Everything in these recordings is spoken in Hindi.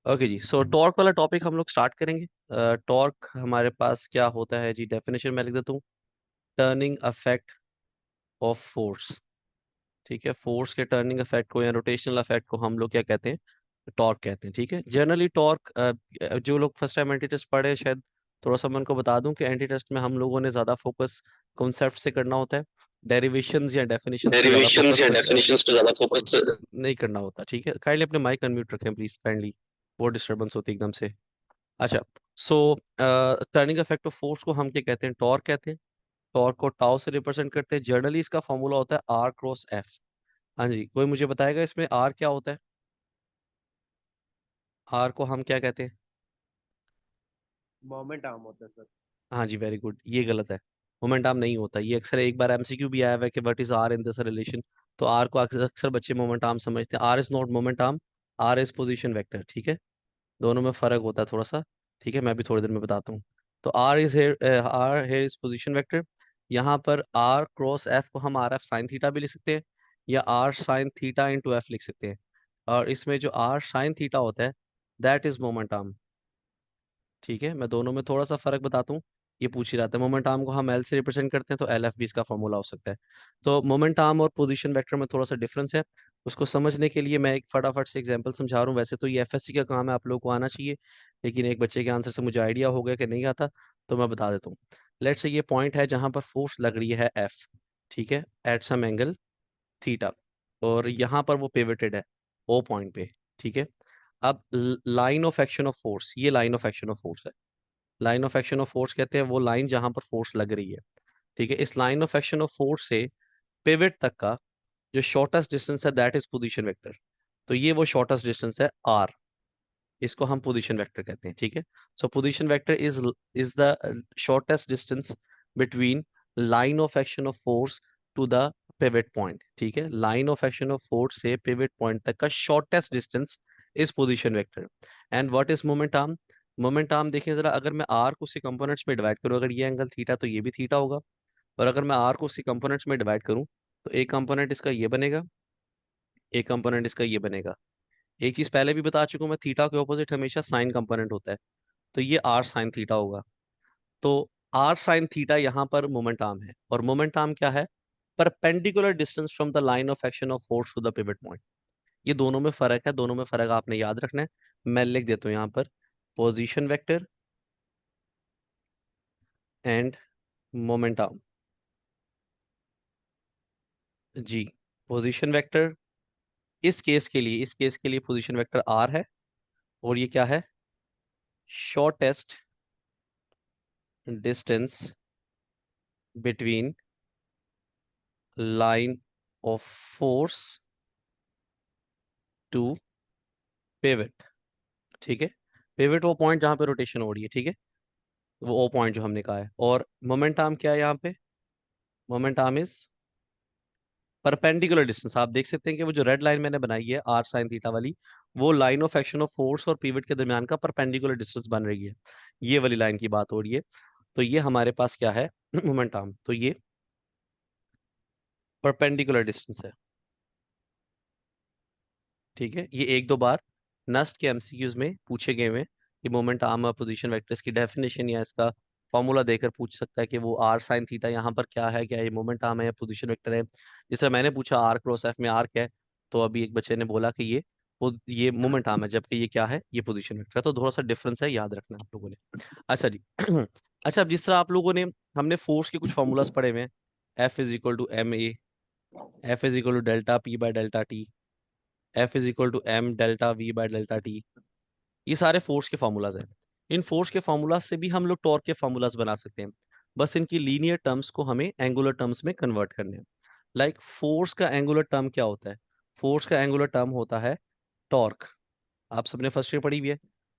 ओके जी, सो टॉर्क वाला टॉपिक हम लोग स्टार्ट करेंगे। टॉर्क हमारे पास क्या होता है जी, डेफिनेशन मैं लिख देता हूँ। Turning affect of force. ठीक है, फोर्स के टर्निंग अफेक्ट को या रोटेशनल अफेक्ट को हम लोग क्या कहते हैं? टॉर्क कहते हैं। ठीक है, जनरली टॉर्क, जो लोग फर्स्ट टाइम एंटी टेस्ट पढ़े शायद थोड़ा सा मैं उनको बता दूं कि एंटी टेस्ट में हम लोगों ने ज़्यादा फोकस कॉन्सेप्ट से करना होता है। डेरिवेशंस या डेफिनेशंस पे ज़्यादा डेरिवेशंस या फोकस डेफिनेशंस पे ज्यादा फोकस। नहीं करना होता। ठीक है, काइंडली अपने माइक अनम्यूट रखें प्लीज, काइंडली। वो डिस्टर्बेंस होती है एकदम से। अच्छा, सो टर्निंग इफेक्ट ऑफ फोर्स को हम क्या कहते हैं? टॉर्क कहते हैं। टॉर्क को टाउ से रिप्रेजेंट करते हैं। जनरली इसका फॉर्मूला होता है आर क्रॉस एफ। हाँ जी, कोई मुझे बताएगा इसमें आर क्या होता है? आर को हम क्या कहते हैं? मोमेंट आर्म होता है सर। हाँ जी, वेरी गुड, ये गलत है। मोमेंट आर्म नहीं होता। ये अक्सर एक बार एमसीक्यू भी आया हुआ है कि what is R in this relation. तो आर को अक्सर अक्सर बच्चे मोमेंट आर्म समझते हैं। R is not moment arm. R is position vector. ठीक है, दोनों में फर्क होता है थोड़ा सा। ठीक है, मैं भी थोड़ी देर में बताता हूँ। तो R here is position vector. यहाँ पर आर क्रॉस एफ को हम आर एफ साइन थीटा भी लिख सकते हैं, या R sine theta into F लिख सकते हैं। और इसमें जो आर साइन थीटा होता है, दैट इज मोमेंट आर्म। ठीक है, मैं दोनों में थोड़ा सा फर्क बताता हूँ। ये पूछ ही रहा था, मोमेंट आर्म को हम एल से रिप्रेजेंट करते हैं, तो एल एफ भी इसका फॉर्मूला हो सकता है। तो मोमेंट आर्म और पोजीशन वेक्टर में थोड़ा सा डिफरेंस है। उसको समझने के लिए मैं एक फटाफट से एग्जांपल समझा रहा हूँ। वैसे तो ये एफएससी का काम है, आप लोगों को आना चाहिए, लेकिन एक बच्चे के आंसर से मुझे आइडिया हो गया कि नहीं आता, तो मैं बता देता हूँ। लेट्स से ये पॉइंट है जहां पर फोर्स लग रही है एफ। ठीक है, एट सम एंगल थीटा, और यहाँ पर वो पिवटेड है ओ पॉइंट पे। ठीक है, अब line of action of force, ये line of action of force है। Line of action of force कहते हैं वो लाइन जहां पर फोर्स लग रही है। ठीक है, इस line of action of force से पिवट तक का जो शॉर्टेस्ट डिस्टेंस है, दैट इज पोजीशन वेक्टर। तो ये वो शॉर्टेस्ट डिस्टेंस है आर, इसको हम पोजीशन वेक्टर कहते हैं। ठीक है, so position vector is the shortest distance between line of action of force to the pivot point. ठीक है, line of action of force से पिवट पॉइंट तक का shortest distance is position vector. And what is moment arm? Moment arm देखिए जरा, अगर मैं आर को उसके कंपोनेंट्स में डिवाइड करूं, अगर ये एंगल थीटा तो ये भी थीटा होगा। और अगर मैं आर को उसके कंपोनेंट्स में डिवाइड करूं, तो एक कंपोनेंट इसका ये बनेगा, एक कंपोनेंट इसका ये बनेगा। एक चीज पहले भी बता चुका हूं मैं, थीटा के ऑपोजिट हमेशा साइन कंपोनेंट होता है। तो ये आर साइन थीटा होगा। तो आर साइन थीटा यहाँ पर मोमेंट आर्म है। और मोमेंट आर्म क्या है? Perpendicular distance from the line of action of force to the pivot point. ये दोनों में फर्क है, दोनों में फर्क आपने याद रखना है। मैं लिख देता हूँ यहाँ पर, position vector and moment arm. जी, पोजीशन वेक्टर इस केस के लिए पोजीशन वेक्टर आर है। और ये क्या है? Shortest distance between line of force to pivot. ठीक है, पिवट वो पॉइंट जहां पे रोटेशन हो रही है। ठीक है, वो ओ पॉइंट जो हमने कहा है। और मोमेंट आर्म क्या है यहाँ पे? Moment arm is perpendicular distance. आप देख सकते हैं कि वो जो रेड लाइन मैंने बनाई है आर साइन थीटा वाली, वो line of action of force और पिवट के दरमियान का परपेंडिकुलर डिस्टेंस बन रही है। ये वाली लाइन की बात हो रही है। तो ये हमारे पास क्या है? Moment arm. तो ये परपेंडिकुलर डिस्टेंस है। ठीक है, ये एक दो बार नस्ट के एमसीक्यूज में पूछे गए हुए हैं कि मोमेंट आर्म और पोजीशन वेक्टर्स की डेफिनेशन या इसका फॉर्मूला देकर पूछ सकता है कि वो आर साइन थीटा यहाँ पर क्या है, क्या ये मोमेंट आर्म है या पोजीशन वेक्टर है। जैसे मैंने पूछा आर क्रॉस एफ में आर क्या है, तो अभी एक बच्चे ने बोला कि ये मोमेंट आर्म है, जबकि ये क्या है? ये पोजीशन वेक्टर है। तो थोड़ा सा डिफरेंस है, याद रखना आप लोगों ने। अच्छा जी। अच्छा, अब जिस तरह आप लोगों ने, हमने फोर्स के कुछ फॉर्मूलाज पढ़े हुए हैं। F is equal to m a, F is equal to delta p by delta t, F is equal to m delta v by delta t. ये सारे फोर्स के फार्मूलाज हैं। इन फोर्स के फार्मूलाज से भी हम लोग टॉर्क के फार्मूलाज बना सकते हैं। बस इनकी लीनियर टर्म्स को हमें एंगुलर टर्म्स में कन्वर्ट करने हैं। लाइक फोर्स का एंगुलर टर्म क्या होता है? फोर्स का एंगुलर टर्म होता है टॉर्क। आप सबने फर्स्ट ईयर पढ़ी हुई है।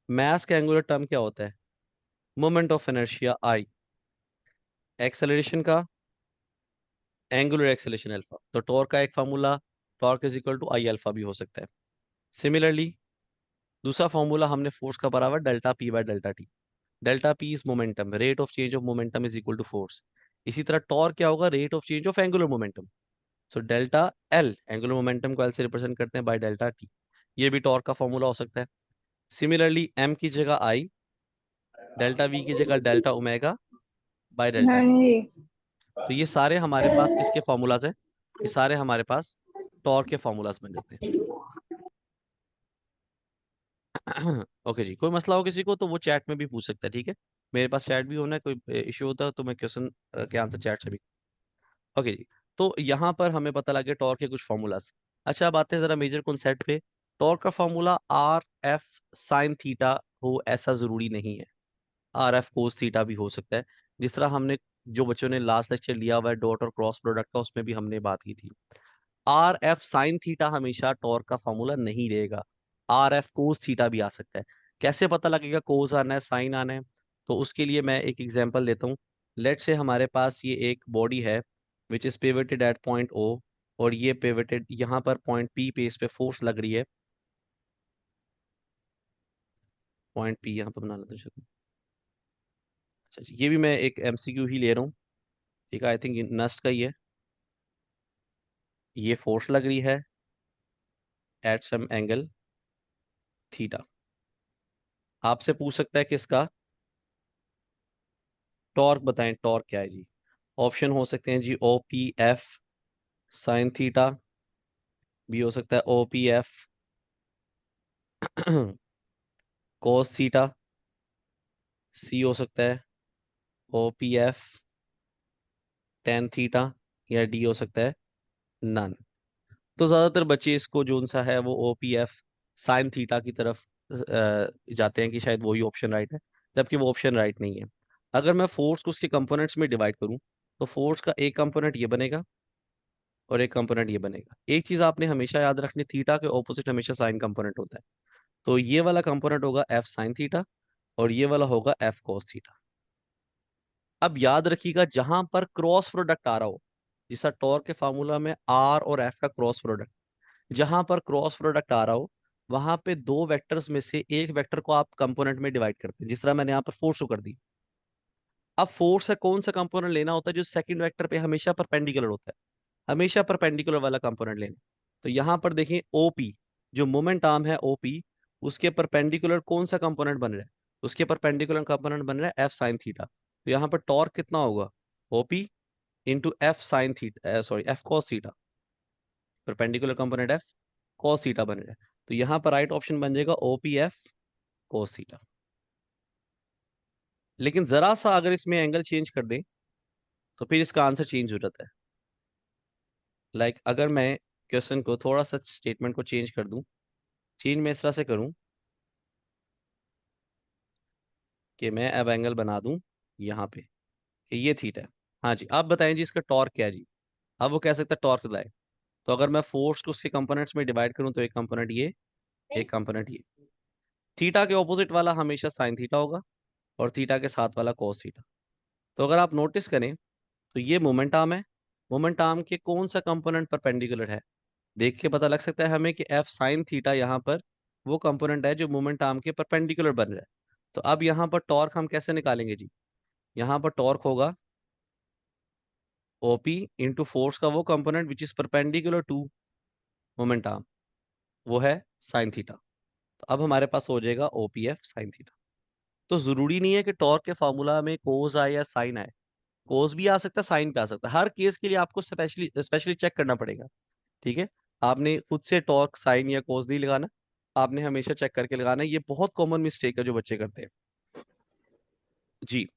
मास का एंगुलर टर्म क्या होता है? Moment of inertia I. Acceleration का एंगुलर एक्सेलरेशन अल्फा। तो टॉर्क का एक formula, torque is equal to I alpha भी हो सकता है। सिमिलरली दूसरा फॉर्मूला हमने फोर्स का पढ़ा हुआ, delta p by delta t. Delta p is momentum, rate of change of momentum is equal to force. इसी तरह टॉर्क क्या होगा? Rate of change of angular momentum. So delta L, angular momentum को एल से रिप्रेजेंट करते हैं, बाय डेल्टा टी। ये भी टॉर्क का फॉर्मूला हो सकता है। सिमिलरली m की जगह i, डेल्टा v की जगह डेल्टा ओमेगा बाय डेल्टा हाँ t। जी। तो ये सारे हमारे पास किसके फॉर्मूलाज हैं? ये सारे हमारे पास टॉर्क के फॉर्मूलाज बन जाते हैं। ओके जी, कोई मसला हो किसी को तो वो चैट में भी पूछ सकता है, ठीक है। मेरे पास चैट भी होना है, कोई इशू होता है तो मैं क्वेश्चन के आंसर चैट से भी। ओके जी, तो यहाँ पर हमें पता लगे टॉर्क के कुछ फॉर्मूलाज। अच्छा, अब आते हैं जरा मेजर कॉन्सेप्ट पे। टॉर्क का formula R F sine theta हो ऐसा जरूरी नहीं है, आर एफ कोस थीटा भी हो सकता है। जिस तरह हमने, जो बच्चों ने लास्ट लेक्चर लिया हुआ है डॉट और क्रॉस प्रोडक्ट का, उसमें भी हमने बात की थी। आर एफ साइन थीटा हमेशा टॉर्क का फॉर्मूला नहीं रहेगा, आर एफ कोस थीटा भी आ सकता है। कैसे पता लगेगा कोस आना है साइन आना है? तो उसके लिए मैं एक एग्जांपल देता हूँ। लेट से हमारे पास ये एक बॉडी है which is pivoted at point O, और ये पिवटेड यहाँ पर पॉइंट पी पे, इस पे फोर्स लग रही है। पॉइंट पी यहाँ पर बना लेते हैं, चलो। अच्छा जी, ये भी मैं एक एमसीक्यू ही ले रहा हूँ, ठीक है। आई थिंक नस्ट का ही है। ये फोर्स लग रही है एट सम एंगल थीटा। आपसे पूछ सकता है किसका? टॉर्क बताएं, टॉर्क क्या है जी? ऑप्शन हो सकते हैं जी O P F sine theta, भी हो सकता है O P F cos theta, C हो सकता है O P F tan theta, या डी हो सकता है नन। तो ज्यादातर बच्चे इसको जोन सा है वो O P F sine theta की तरफ जाते हैं कि शायद वही ऑप्शन राइट है, जबकि वो ऑप्शन राइट नहीं है। अगर मैं फोर्स को उसके कंपोनेंट्स में डिवाइड करूं तो फोर्स का एक कंपोनेंट ये बनेगा और एक कंपोनेंट ये बनेगा। एक चीज आपने हमेशा याद रखनी, थीटा के ऑपोजिट हमेशा साइन कंपोनेंट होता है। तो ये वाला कंपोनेंट होगा एफ साइन थीटा और ये वाला होगा एफ कॉस थीटा। अब याद रखिएगा जहां पर क्रॉस प्रोडक्ट आ रहा हो, जैसा टॉर्क के फार्मूला में आर और एफ का क्रॉस प्रोडक्ट, जहां पर क्रॉस प्रोडक्ट आ रहा हो वहां पे दो वेक्टर्स में से एक वेक्टर को आप कंपोनेंट में डिवाइड करते हैं। जिस तरह मैंने यहाँ पर फोर्स को कर दी। अब फोर्स का कौन सा कंपोनेंट लेना होता है जो सेकंड वेक्टर पे हमेशा परपेंडिकुलर होता है, हमेशा परपेंडिकुलर वाला कंपोनेंट लेना। तो यहाँ पर देखिए ओपी, जो मोमेंट आर्म है ओपी, उसके परपेंडिकुलर कौन सा कंपोनेंट बन रहा है? उसके परपेंडिकुलर कंपोनेंट बन रहा है एफ साइन थीटा। तो यहाँ पर टॉर्क कितना होगा? OP into F sine theta, sorry F cos theta. Perpendicular component F cos theta बन रहा है, तो यहाँ पर राइट ऑप्शन बन जाएगा ओपी एफ कॉस थीटा। लेकिन जरा सा अगर इसमें एंगल चेंज कर दें तो फिर इसका आंसर चेंज हो जाता है। लाइक अगर मैं क्वेश्चन को थोड़ा सा स्टेटमेंट को चेंज कर दूं, चेंज मैं इस तरह से करूं कि मैं अब एंगल बना दूं यहाँ पे कि ये थीटा है। हाँ जी, आप बताएं जी इसका टॉर्क क्या है जी? अब वो कह सकता है टॉर्क लाए। तो अगर मैं फोर्स को उसके कंपोनेंट्स में डिवाइड करूं तो एक कंपोनेंट ये, एक कंपोनेंट ये। थीटा के ऑपोजिट वाला हमेशा साइन थीटा होगा और थीटा के साथ वाला कॉस थीटा। तो अगर आप नोटिस करें तो ये मोमेंट आर्म है, मोमेंट आर्म के कौन सा कंपोनेंट परपेंडिकुलर है? देख के पता लग सकता है हमें कि एफ साइन थीटा यहाँ पर वो कंपोनेंट है जो मोमेंट आर्म के परपेंडिकुलर बन रहा है। तो अब यहाँ पर टॉर्क हम कैसे निकालेंगे जी? यहाँ पर टॉर्क होगा ओपी इंटू फोर्स का वो component which is perpendicular to moment arm, वो है साइन थीटा। तो अब हमारे पास हो जाएगा ओपीएफ साइन थीटा। तो जरूरी नहीं है कि टॉर्क के फॉर्मूला में कोस आए या साइन आए, कोस भी आ सकता है साइन भी आ सकता है। हर केस के लिए आपको स्पेशली स्पेशली चेक करना पड़ेगा, ठीक है। आपने खुद से टॉर्क साइन या कोस नहीं लगाना, आपने हमेशा चेक करके लगाना है। ये बहुत कॉमन मिस्टेक है जो बच्चे करते हैं जी।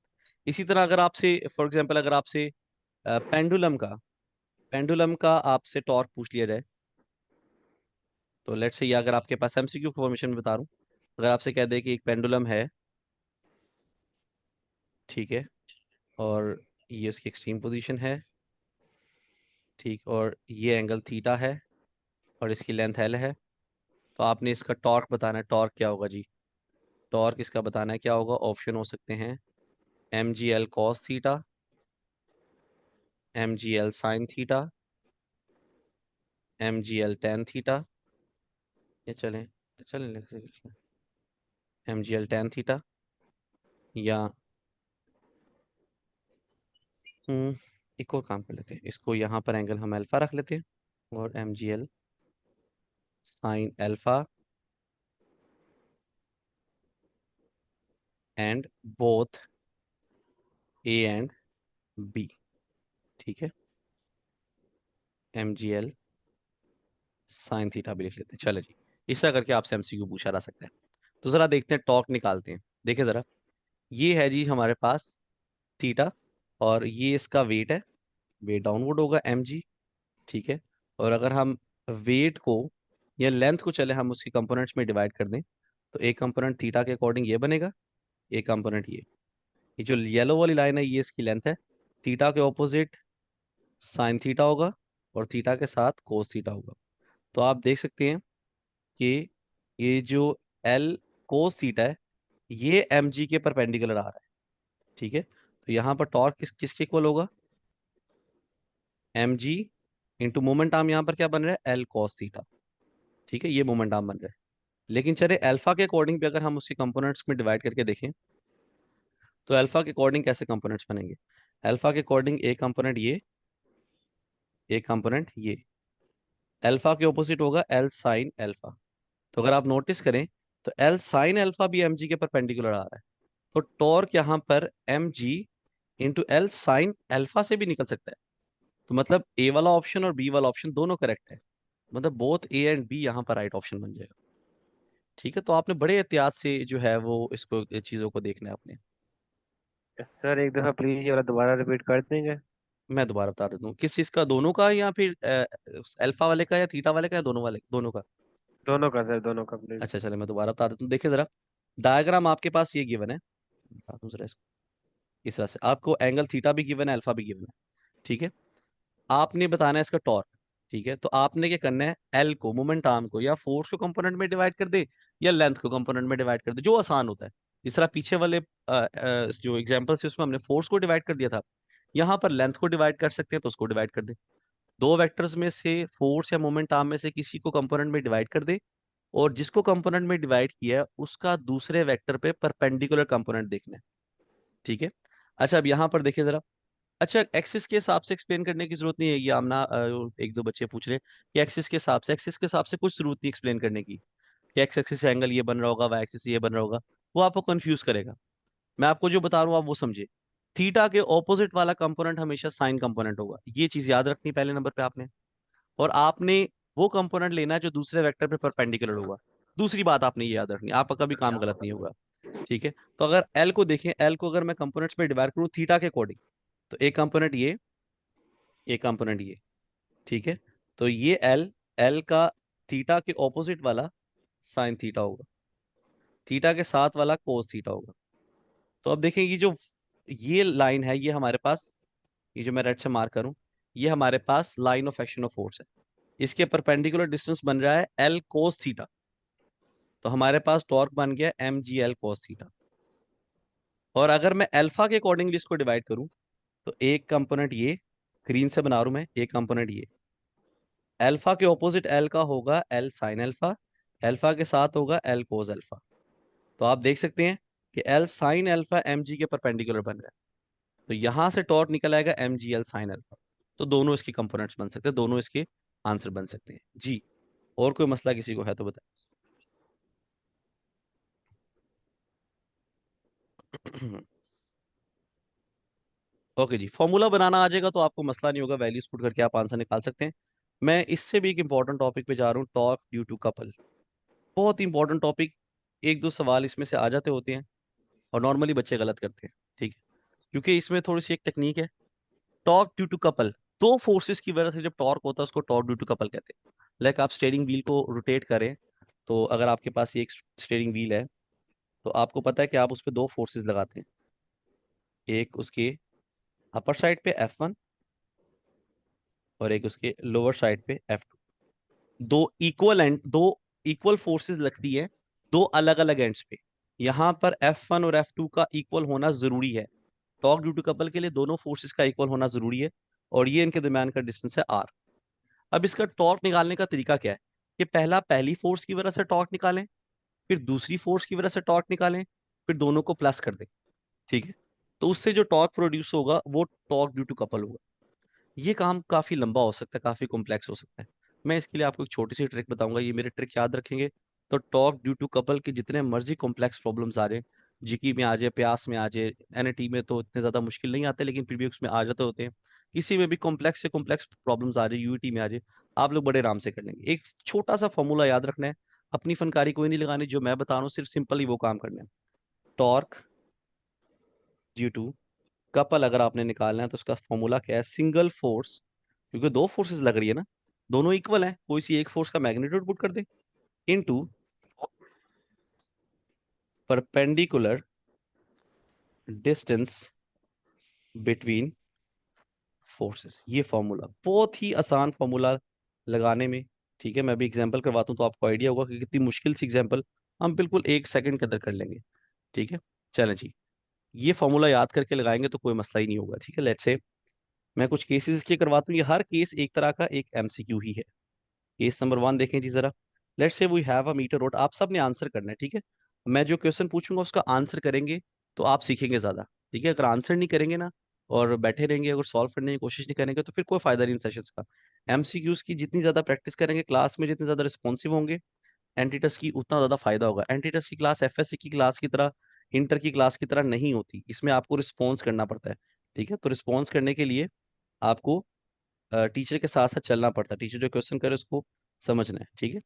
इसी तरह अगर आपसे फॉर एग्जांपल अगर आपसे पेंडुलम का आपसे टॉर्क पूछ लिया जाए, तो लेट्स से ये अगर आपके पास एमसीक्यू फॉर्मेशन में बता रहा हूँ, अगर आपसे कह दे कि एक पेंडुलम है, ठीक है, और ये इसकी एक्सट्रीम पोजीशन है, ठीक, और ये एंगल थीटा है और इसकी लेंथ एल है। तो आपने इसका टॉर्क बताना है, टॉर्क क्या होगा जी? टॉर्क इसका बताना है क्या होगा? ऑप्शन हो सकते हैं m g l cos theta, m g l sine theta, m g l tan theta, ये चलें चलें m g l tan theta, या एक और काम कर लेते हैं, इसको यहाँ पर एंगल हम अल्फा रख लेते हैं और m g l sine alpha and both A and B, ठीक है, mgl साइन थीटा भी लिख लेते हैं। चलो जी, इस करके आपसे एमसीक्यू पूछा जा सकता है। तो जरा देखते हैं, टॉर्क निकालते हैं। देखिए जरा, ये है जी हमारे पास थीटा, और ये इसका वेट है, वेट डाउनवर्ड होगा mg, ठीक है। और अगर हम वेट को या लेंथ को चले हम उसकी कंपोनेंट्स में डिवाइड कर दें, तो एक कंपोनेंट थीटा के अकॉर्डिंग ये बनेगा, एक कंपोनेंट ये जो येलो वाली लाइन है ये इसकी लेंथ है, थीटा के ऑपोजिट साइन थीटा होगा, और थीटा के साथ कोस थीटा होगा। तो आप देख सकते हैं कि ये जो एल कोस थीटा है ये एम जी के परपेंडिकुलर आ रहा है, ठीक है। तो यहाँ पर टॉर्क किसके इक्वल होगा, m g into moment arm, यहाँ पर क्या बन रहा है, एल कॉस थीटा, ठीक है, ये मोमेंट आर्म बन रहा है। लेकिन चले अल्फा के अकॉर्डिंग भी अगर हम उसके कंपोनेंट्स में डिवाइड करके देखें, तो अल्फा के अकॉर्डिंग कैसे कंपोनेंट्स बनेंगे, अल्फा के अकॉर्डिंग एक कंपोनेंट ये, एक कंपोनेंट ये, अल्फा के ऑपोजिट होगा एल साइन अल्फा। तो अगर आप नोटिस करें, तो एल साइन अल्फा भी एम जी के परपेंडिकुलर आ रहा है। तो टॉर्क यहाँ पर m g into l sine alpha से भी निकल सकता है। तो मतलब ए वाला ऑप्शन और बी वाला ऑप्शन दोनों करेक्ट है, मतलब बोथ ए एंड बी यहाँ पर राइट ऑप्शन बन जाएगा, ठीक है। तो आपने बड़े एहतियात से जो है वो इसको चीज़ों को देखना है आपने। सर एक दफा प्लीज ये वाला दोबारा रिपीट कर देंगे। मैं दोबारा बता देता हूँ, किस चीज़ का, दोनों का या फिर अल्फा वाले का या थीटा वाले का या दोनों वाले, दोनों का। दोनों का सर, दोनों का प्लीज। अच्छा चले मैं दोबारा बता देता हूँ, देखिए जरा, डायग्राम आपके पास ये गिवन है, बता दूं जरा इसको, इस तरह से आपको एंगल थीटा भी गिवन है, अल्फा भी गिवन है, ठीक है। आपने बताना है इसका टॉर्क, ठीक है। तो आपने क्या करना है, एल को, मोमेंट आर्म को, या फोर्स को कंपोनेंट में डिवाइड कर दे, या लेंथ को कंपोनेंट में डिवाइड कर दे, जो आसान होता है। जिस तरह पीछे वाले जो एग्जांपल्स है उसमें हमने फोर्स को डिवाइड कर दिया था, यहाँ पर लेंथ को डिवाइड कर सकते हैं, तो उसको डिवाइड कर दे। दो वेक्टर्स में से फोर्स या मोमेंट आर्म में से किसी को कंपोनेंट में डिवाइड कर दे, और जिसको कंपोनेंट में डिवाइड किया है उसका दूसरे वेक्टर पे परपेंडिकुलर कंपोनेंट देखना है, ठीक है। अच्छा अब यहाँ पर देखिए जरा, अच्छा एक्सिस के हिसाब से एक्सप्लेन करने की जरूरत नहीं है, ये आमना एक दो बच्चे पूछ रहे कि एक्सिस के हिसाब से, एक्सिस के हिसाब से कुछ जरूरत नहीं एक्सप्लेन करने की, कि एक्स एक्सिस से एंगल ये बन रहा होगा, वाई एक्सिस से ये बन रहा होगा, वो आपको कंफ्यूज करेगा। मैं आपको जो बता रहा हूँ आप वो समझे। थीटा के ऑपोजिट वाला कंपोनेंट हमेशा साइन कंपोनेंट होगा, ये चीज याद रखनी पहले नंबर पे आपने। और आपने वो कंपोनेंट लेना है जो दूसरे वेक्टर पे परपेंडिकुलर होगा। दूसरी बात आपने ये याद रखनी है, आपका कभी काम गलत नहीं होगा, ठीक है। तो अगर एल को देखें, एल को अगर मैं कंपोनेंट्स में डिवाइड करूँ थीटा के अकॉर्डिंग, तो एक कंपोनेंट ये, एक कंपोनेंट ये, ठीक है। तो ये एल, एल का थीटा के ऑपोजिट वाला साइन थीटा होगा, थीटा के साथ वाला कोस थीटा होगा। तो अब देखें, ये लाइन है, ये हमारे पास, ये जो मैं रेड से मार्क करूं, ये हमारे पास line of action of force है, इसके परपेंडिकुलर डिस्टेंस बन रहा है एल कोस थीटा। तो हमारे पास टॉर्क बन गया m g l cos theta. और अगर मैं अल्फा के अकॉर्डिंगली इसको डिवाइड करूं, तो एक कंपोनेंट ये, ग्रीन से बना रहा हूं मैं, एक कंपोनेंट ये, अल्फा के ऑपोजिट एल का होगा एल साइन अल्फा, अल्फा के साथ होगा एल कोस अल्फा। तो आप देख सकते हैं कि l sine alpha m g के परपेंडिकुलर बन रहा है। तो यहां से टॉर्क निकल आएगा m g l sine alpha. तो दोनों इसके कंपोनेंट्स बन सकते हैं, दोनों इसके आंसर बन सकते हैं जी। और कोई मसला किसी को है तो बताएं। ओके जी, फॉर्मूला बनाना आ जाएगा तो आपको मसला नहीं होगा, वैल्यूज पुट करके आप आंसर निकाल सकते हैं। मैं इससे भी एक इंपॉर्टेंट टॉपिक पे जा रहा हूँ, टॉर्क ड्यू टू कपल। बहुत इंपॉर्टेंट टॉपिक, एक दो सवाल इसमें से आ जाते होते हैं, और नॉर्मली बच्चे गलत करते हैं, ठीक है। क्योंकि इसमें थोड़ी सी एक टेक्निक है, टॉर्क ड्यू टू कपल, दो फोर्सेस की वजह से जब टॉर्क होता है उसको टॉर्क ड्यू टू कपल कहते हैं। लाइक आप स्टीयरिंग व्हील को रोटेट करें, तो अगर आपके पास ये एक स्टीयरिंग व्हील है, तो आपको पता है कि आप उस पर दो फोर्सेस लगाते हैं, एक उसके अपर साइड पे F1, और एक उसके लोअर साइड पे F2। दो इक्वल फोर्सेस लगती है, दो अलग अलग एंड्स पे। यहां पर F1 और F2 का इक्वल होना जरूरी है, टॉर्क ड्यू टू कपल के लिए दोनों फोर्सेस का इक्वल होना जरूरी है, और ये इनके दरमियान का डिस्टेंस है R। अब इसका टॉर्क निकालने का तरीका क्या है, कि पहला पहली फोर्स की वजह से टॉर्क निकालें, फिर दूसरी फोर्स की वजह से टॉर्क निकालें, फिर दोनों को प्लस कर दें, ठीक है। तो उससे जो टॉर्क प्रोड्यूस होगा वो टॉर्क ड्यू टू कपल होगा। ये काम काफी लंबा हो सकता है, काफी कॉम्प्लेक्स हो सकता है। मैं इसके लिए आपको एक छोटी सी ट्रिक बताऊंगा, ये मेरे ट्रिक याद रखेंगे, तो टॉर्क ड्यू टू कपल के जितने मर्जी कॉम्प्लेक्स प्रॉब्लम्स आ रहे हैं जीके में आ जाए, प्यास में आ जाए, एनएटी में तो इतने ज़्यादा मुश्किल नहीं आते, लेकिन फिर भी उसमें आ जाते होते हैं। किसी में भी कॉम्प्लेक्स से कॉम्प्लेक्स प्रॉब्लम्स आ जाए, यूईटी में आ जाए, आप लोग बड़े आराम से कर लेंगे। एक छोटा सा फॉर्मूला याद रखना है, अपनी फनकारी कोई नहीं लगानी, जो मैं बता रहा हूँ सिर्फ सिंपल ही वो काम करना है। टॉर्क ड्यू टू कपल अगर आपने निकालना है तो उसका फॉर्मूला क्या है, सिंगल फोर्स, क्योंकि दो फोर्सेस लग रही है ना, दोनों इक्वल है, कोई सी एक फोर्स का मैग्नीट्यूड पुट कर दे, into perpendicular distance between forces. ये फॉर्मूला बहुत ही आसान फॉर्मूला लगाने में, ठीक है। मैं भी एग्जांपल करवाता हूँ तो आपको आइडिया होगा कि कितनी मुश्किल सी एग्जांपल हम बिल्कुल 1 सेकंड के अंदर कर लेंगे, ठीक है। चलें जी, ये फॉर्मूला याद करके लगाएंगे तो कोई मसला ही नहीं होगा, ठीक है। लेट्स से मैं कुछ केसेस इसके करवाता हूँ, ये हर केस एक तरह का एक एमसीक्यू ही है। केस नंबर 1 देखें जी जरा। Let's say we have a metre rod, आप सब ने आंसर करना है, ठीक है। मैं जो क्वेश्चन पूछूंगा उसका आंसर करेंगे तो आप सीखेंगे ज्यादा, ठीक है। अगर आंसर नहीं करेंगे ना और बैठे रहेंगे, अगर सॉल्व करने की कोशिश नहीं करेंगे तो फिर कोई फायदा नहीं इन सेशंस का। एमसीक्यूज की जितनी ज्यादा प्रैक्टिस करेंगे क्लास में, जितने ज्यादा रिस्पॉन्सिव होंगे एंटीटस की, उतना ज्यादा फायदा होगा। एंटीटस की क्लास एफएससी की क्लास की तरह, इंटर की क्लास की तरह नहीं होती, इसमें आपको रिस्पॉन्स करना पड़ता है, ठीक है। तो रिस्पॉन्स करने के लिए आपको टीचर के साथ साथ चलना पड़ता है, टीचर जो क्वेश्चन करे उसको समझना है, ठीक है।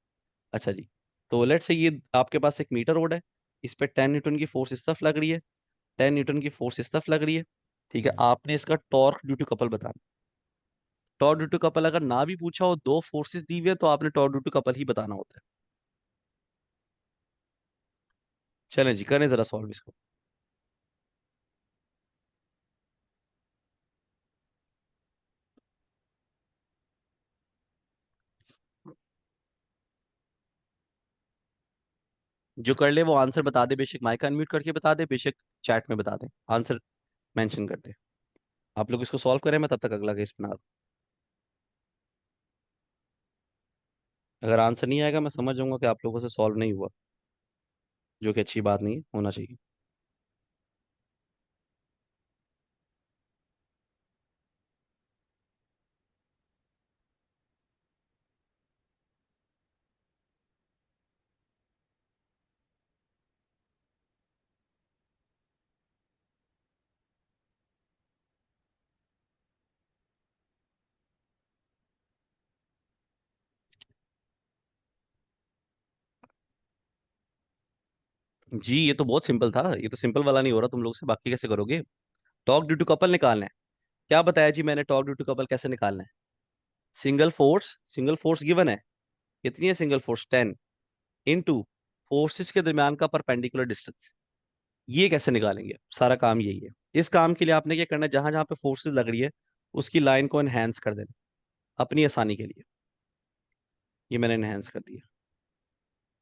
अच्छा जी, तो लेट्स से ये आपके पास एक मीटर रोड है, इस पे 10 न्यूटन की फोर्स इस तरफ लग रही है, 10 न्यूटन की फोर्स इस तरफ लग रही है, ठीक है। आपने इसका टॉर्क ड्यू टू कपल बताना। टॉर्क ड्यू टू कपल अगर ना भी पूछा हो, दो फोर्सेस दी हुई है, तो आपने टॉर्क ड्यू टू कपल ही बताना होता है। चलें जी, करें जरा सॉल्व इसको। जो कर ले वो आंसर बता दे, बेशक माइक अनम्यूट करके बता दे, बेशक चैट में बता दे, आंसर मेंशन कर दे। आप लोग इसको सॉल्व करें, मैं तब तक अगला केस बना दूं। अगर आंसर नहीं आएगा मैं समझ जाऊंगा कि आप लोगों से सॉल्व नहीं हुआ, जो कि अच्छी बात नहीं है, होना चाहिए। जी ये तो बहुत सिंपल था, ये तो सिंपल वाला नहीं हो रहा तुम लोग से, बाकी कैसे करोगे। टॉर्क ड्यू टू कपल निकालना है। क्या बताया जी मैंने, टॉर्क ड्यू टू कपल कैसे निकालना है। सिंगल फोर्स गिवन है, कितनी है सिंगल फोर्स, 10, इनटू फोर्सेस के दरमियान का परपेंडिकुलर डिस्टेंस। ये कैसे निकालेंगे, सारा काम यही है। इस काम के लिए आपने क्या करना है, जहां जहां पे फोर्सेस लग रही है उसकी लाइन को एनहेंस कर देना अपनी आसानी के लिए। ये मैंने एनहेंस कर दिया।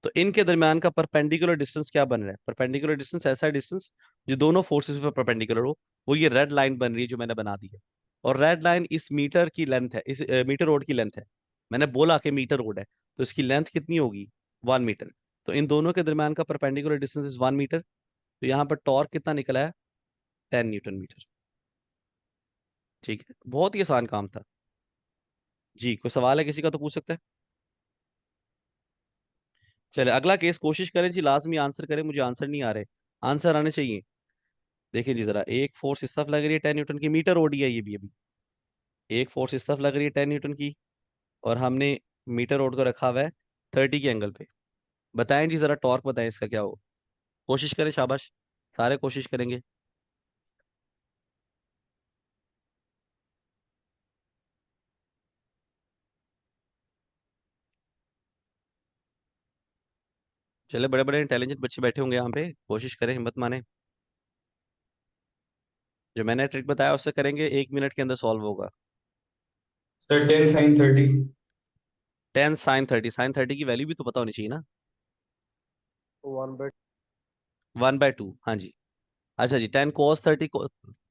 तो इनके दरमियान का परपेंडिकुलर डिस्टेंस क्या बन रहा है, परपेंडिकुलर डिस्टेंस ऐसा डिस्टेंस जो दोनों फोर्सेस पर परपेंडिकुलर हो, वो ये रेड लाइन बन रही है जो मैंने बना दी है। और रेड लाइन इस मीटर की लेंथ है, इस मीटर रोड की लेंथ है। मैंने बोला कि मीटर रोड है तो इसकी लेंथ कितनी होगी, 1 मीटर। तो इन दोनों के दरमियान का परपेंडिकुलर डिस्टेंस इज 1 मीटर। तो यहाँ पर टॉर्क कितना निकला है, 10 न्यूटन मीटर, ठीक है। बहुत ही आसान काम था जी। कोई सवाल है किसी का तो पूछ सकता है। चले अगला केस, कोशिश करें जी लाजमी आंसर करें, मुझे आंसर नहीं आ रहे, आंसर आने चाहिए। देखिए जी जरा, एक फोर्स इस तरफ लग रही है 10 न्यूटन की, मीटर ओडी है ये भी अभी। एक फोर्स इस तरफ लग रही है 10 न्यूटन की, और हमने मीटर रोड को रखा हुआ है 30 के एंगल पे। बताएं जी जरा, टॉर्क बताएं इसका क्या हो। कोशिश करें, शाबाश, सारे कोशिश करेंगे। चले, बड़े बड़े इंटेलिजेंट बच्चे बैठे होंगे यहाँ पे, कोशिश करें, हिम्मत माने। जो मैंने ट्रिक बताया उससे करेंगे, 1 मिनट के अंदर सॉल्व होगा। Sir 10 sin 30। 10 sin 30, sin 30 की वैल्यू भी तो पता होनी चाहिए ना। 1/2। 1/2, हाँ जी। अच्छा जी, 10 cos 30 को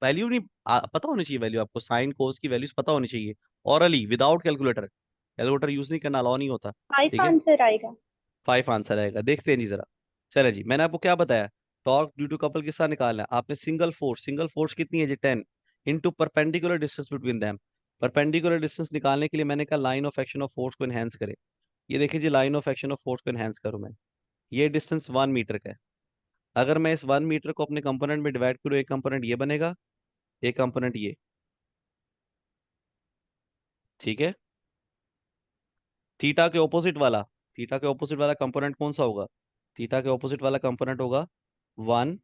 वैल्यू नहीं पता होनी चाहिए, वैल्यू आपको साइन कोस की वैल्यूज पता होनी चाहिए, hourly without calculator, calculator use नहीं करना, अलाउ नहीं होता, फाइव ठीक है। आंसर आएगा। 5 आंसर आएगा, देखते हैं जी जरा। चले जी, मैंने आपको क्या बताया, टॉर्क ड्यू टू कपल किसका निकालना है आपने, सिंगल फोर्स कितनी है जी, 10, into perpendicular distance between them. Perpendicular distance निकालने के लिए मैंने कहा line of action of force को एनहेंस करे। ये देखिए जी, line of action of force को एनहेंस करूं मैं, ये डिस्टेंस 1 मीटर का है, अगर मैं इस 1 मीटर को अपने कंपोनेंट में डिवाइड करूँ, एक कंपोनेंट ये बनेगा, एक कंपोनेंट ये, ठीक है। थीटा के ऑपोजिट वाला, थीटा के ऑपोजिट वाला कंपोनेंट कौन सा होगा? थीटा के ऑपोजिट वाला कंपोनेंट होगा 1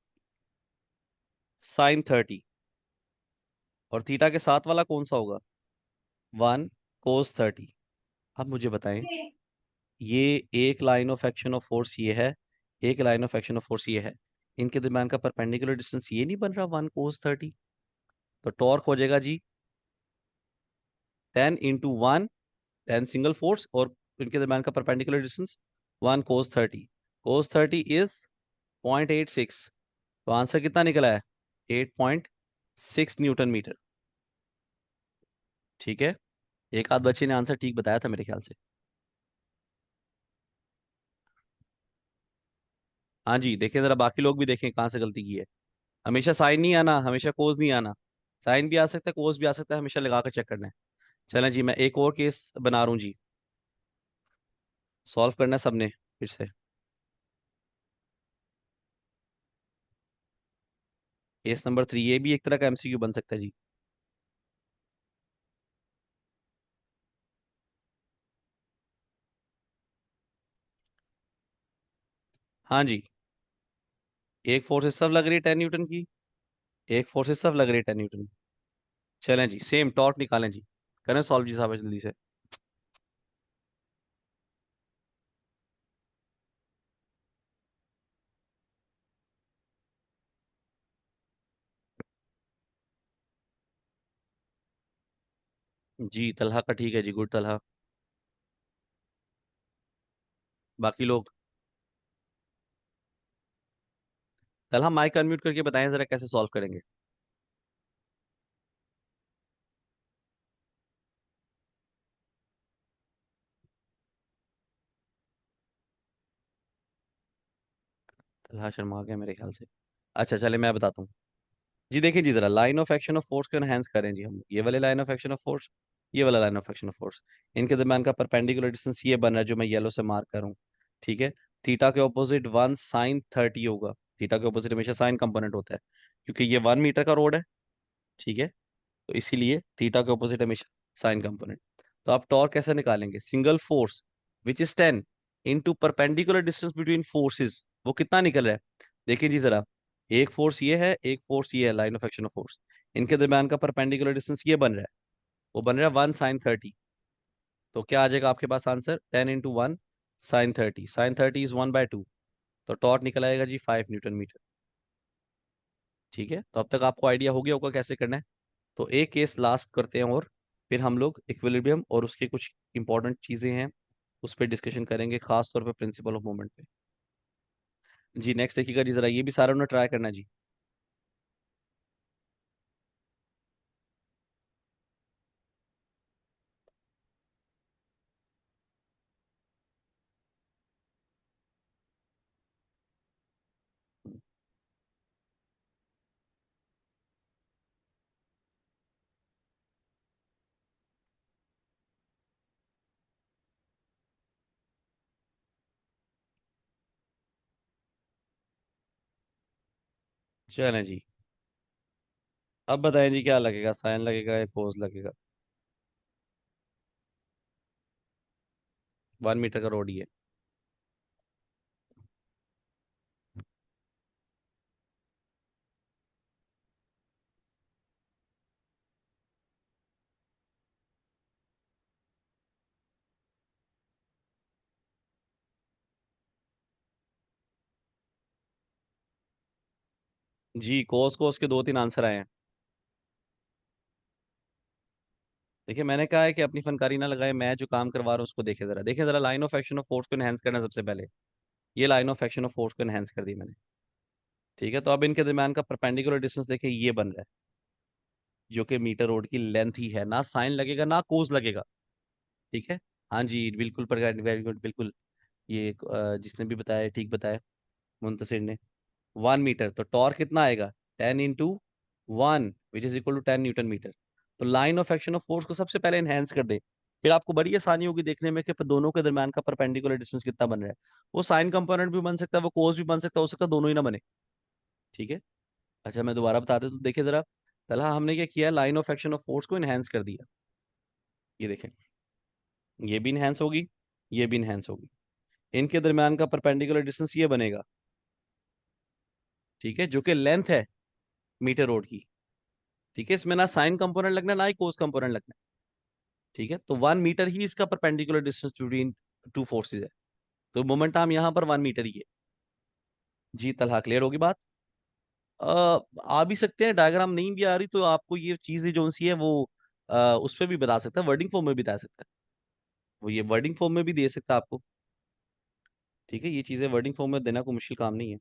sin 30। और थीटा के साथ वाला कौन सा होगा? 1 cos 30। अब मुझे बताएं, ये एक line of action of force ये है, एक line of action of force ये है, इनके दरम्यान का परपेंडिकुलर डिस्टेंस ये नहीं बन रहा 1 cos 30? तो टॉर्क हो जाएगा जी 10 × 1, 10 सिंगल फोर्स, और इनके दरम्यान का perpendicular distance 1 cos 30। cos 30 is 0.86। तो आंसर कितना निकला है? 8.6 Nm। ठीक है, एक आध बच्चे ने आंसर ठीक बताया था मेरे ख्याल से। हाँ जी, देखें जरा, बाकी लोग भी देखें कहाँ से गलती की है। हमेशा साइन नहीं आना, हमेशा कोस नहीं आना। साइन भी आ सकता है, कोस भी आ सकता है, हमेशा लगा कर चेक करना है। चलें जी, मैं एक और केस बना रहा हूँ जी, सॉल्व करना है सबने फिर से। केस नंबर 3, ये भी एक तरह का एमसीक्यू बन सकता है जी। हाँ जी, एक फोर्स इस तरफ लग रही है 10 न्यूटन की, एक फोर्स इस तरफ लग रही है 10 न्यूटन की। चलें जी, सेम टॉर्क निकालें जी। करें सॉल्व जी साहब जल्दी से। जी तलहा का ठीक है जी, गुड तलहा। बाकी लोग? तलहा माइक अनम्यूट करके बताएं जरा कैसे सॉल्व करेंगे। तलहा शर्मा गया मेरे ख्याल से। अच्छा चले मैं बताता हूँ जी। देखिए जी, जरा line of action of force को एनहांस करें जी हम। ये वाले line of action of force, ये वाला line of action of force, इनके दरम्यान का परपेंडिकुलर डिस्टेंस ये बन रहा है जो मैं येलो से मार्क कर रहा हूँ। ठीक है, थीटा के ऑपोजिट 1 sin 30 होगा। थीटा के ऑपोजिट हमेशा साइन कंपोनेंट होता है, क्योंकि ये 1 मीटर का रोड है। ठीक है, तो इसीलिए थीटा के ऑपोजिट हमेशा साइन कंपोनेंट। तो आप टॉर्क कैसे निकालेंगे? Single force which is 10 into perpendicular distance between forces, वो कितना निकल रहा है? देखिए जी जरा, एक फोर्स ये है, एक फोर्स ये है, line of action of force, इनके दरम्यान का परपेंडिकुलर डिस्टेंस ये बन रहा है, वो बन रहा है 1 sin 30। तो क्या आ जाएगा आपके पास आंसर? 10 × 1 sin 30, sin 30 is 1/2। तो टॉर्क निकल आएगा जी 5 Nm। ठीक है, तो अब तक आपको आइडिया हो गया होगा कैसे करना है। तो एक केस लास्ट करते हैं, और फिर हम लोग इक्विलिब्रियम और उसके कुछ इंपॉर्टेंट चीज़ें हैं उस पर डिस्कशन करेंगे, खास तौर पे प्रिंसिपल ऑफ मूवमेंट पे। जी नेक्स्ट देखिएगा जी, जरा ये भी सारा उन्हें ट्राई करना जी। चलें जी, अब बताएं जी, क्या लगेगा, साइन लगेगा या कोस लगेगा? 1 मीटर का रोड ही है। जी कोस कोस के 2-3 आंसर आए हैं। देखिए मैंने कहा है कि अपनी फनकारी ना लगाए, मैं जो काम करवा रहा हूँ उसको देखे जरा, देखें जरा, line of action of force को एनहांस करना सबसे पहले। ये line of action of force को एनहांस कर दी मैंने। ठीक है, तो अब इनके दरम्यान का परपेंडिकुलर डिस्टेंस देखिए ये बन रहा है, जो कि मीटर रोड की लेंथ ही है, ना साइन लगेगा ना कोस लगेगा। ठीक है, हाँ जी बिल्कुल, पर वेरी गुड, बिल्कुल। ये जिसने भी बताया ठीक बताया, मुंतसिर ने। 1 मीटर, तो टॉर्क कितना आएगा? 10 × 1 which is equal to 10 Nm। तो line of action of force को सबसे पहले एनहेंस कर दे, फिर आपको बड़ी आसानी होगी देखने में कि दोनों के दरम्यान का परपेंडिकुलर डिस्टेंस कितना बन रहा है। वो साइन कंपोनेंट भी बन सकता है, वो कोस भी बन सकता है, हो सकता है दोनों ही ना बने। ठीक है। अच्छा मैं दोबारा बता देता हूँ, देखिए जरा। पहला हमने क्या किया, line of action of force को इनहेंस कर दिया। ये देखें, ये भी इनहेंस होगी, ये भी इनहेंस होगी। इनके दरम्यान का परपेंडिकुलर डिस्टेंस ये बनेगा, ठीक है, जो कि लेंथ है मीटर रोड की। ठीक है, इसमें ना साइन कंपोनेंट लगना ना ही कोस कंपोनेंट लगना। ठीक है, तो 1 मीटर ही इसका perpendicular distance between two forces है। तो मोमेंट आर्म यहाँ पर 1 मीटर ही है। जी तलहा, क्लियर होगी बात? आ भी सकते हैं, डायग्राम नहीं भी आ रही तो आपको ये चीज जो सी है वो उस पर भी बता सकता है, वर्डिंग फॉर्म में भी बता सकता है। वो ये वर्डिंग फॉर्म में भी दे सकता है आपको। ठीक है, ये चीजें वर्डिंग फॉर्म में देना कोई मुश्किल काम नहीं है।